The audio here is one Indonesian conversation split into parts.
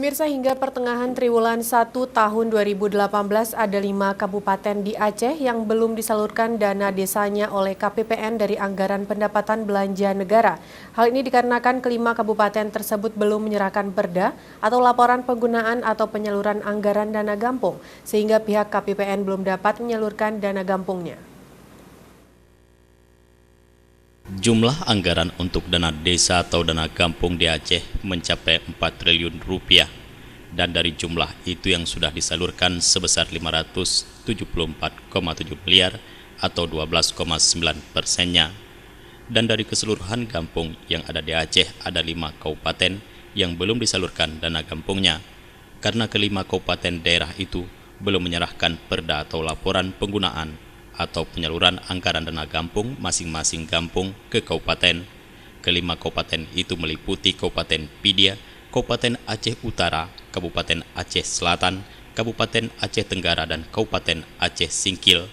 Pemirsa, hingga pertengahan triwulan 1 tahun 2018 ada 5 kabupaten di Aceh yang belum disalurkan dana desanya oleh KPPN dari Anggaran Pendapatan Belanja Negara. Hal ini dikarenakan kelima kabupaten tersebut belum menyerahkan perda atau laporan penggunaan atau penyaluran anggaran dana gampung, sehingga pihak KPPN belum dapat menyalurkan dana gampungnya. Jumlah anggaran untuk dana desa atau dana gampung di Aceh mencapai 4 triliun rupiah, dan dari jumlah itu yang sudah disalurkan sebesar 574,7 miliar atau 12,9%-nya. Dan dari keseluruhan gampung yang ada di Aceh ada 5 kabupaten yang belum disalurkan dana gampungnya, karena kelima kabupaten daerah itu belum menyerahkan perda atau laporan penggunaan atau penyaluran anggaran dana gampung masing-masing gampung ke kabupaten. Kelima kabupaten itu meliputi Kabupaten Pidia, Kabupaten Aceh Utara, Kabupaten Aceh Selatan, Kabupaten Aceh Tenggara, dan Kabupaten Aceh Singkil.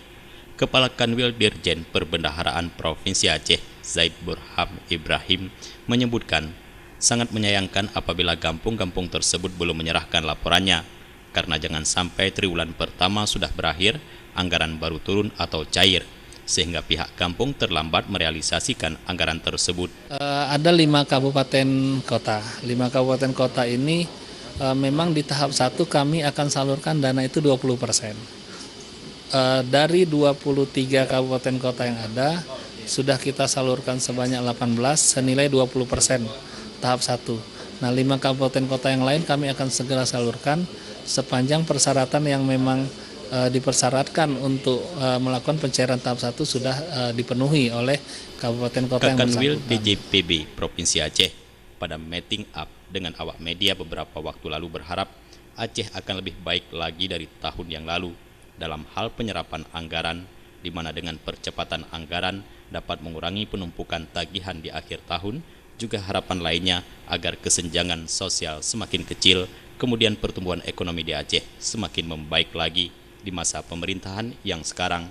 Kepala Kanwil Dirjen Perbendaharaan Provinsi Aceh, Zaid Burham Ibrahim, menyebutkan sangat menyayangkan apabila gampung-gampung tersebut belum menyerahkan laporannya, karena jangan sampai triwulan pertama sudah berakhir, anggaran baru turun atau cair, sehingga pihak kampung terlambat merealisasikan anggaran tersebut. Ada 5 kabupaten kota. 5 kabupaten kota ini memang di tahap 1 kami akan salurkan dana itu 20%. Dari 23 kabupaten kota yang ada, sudah kita salurkan sebanyak 18 senilai 20% tahap 1. Nah, 5 kabupaten kota yang lain kami akan segera salurkan sepanjang persyaratan yang memang dipersyaratkan untuk melakukan pencairan tahap 1 sudah dipenuhi oleh kabupaten kota yang Kanwil bersangkutan. DJPB Provinsi Aceh pada meeting up dengan awak media beberapa waktu lalu berharap Aceh akan lebih baik lagi dari tahun yang lalu dalam hal penyerapan anggaran, di mana dengan percepatan anggaran dapat mengurangi penumpukan tagihan di akhir tahun. Juga harapan lainnya agar kesenjangan sosial semakin kecil, kemudian pertumbuhan ekonomi di Aceh semakin membaik lagi di masa pemerintahan yang sekarang.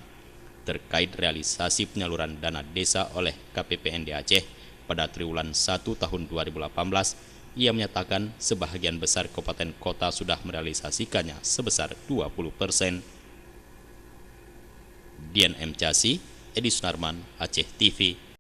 Terkait realisasi penyaluran dana desa oleh KPPN di Aceh pada triwulan 1 tahun 2018, ia menyatakan sebahagian besar kabupaten kota sudah merealisasikannya sebesar 20%. Dian M. Chasi, Edi Sunarman, Aceh TV.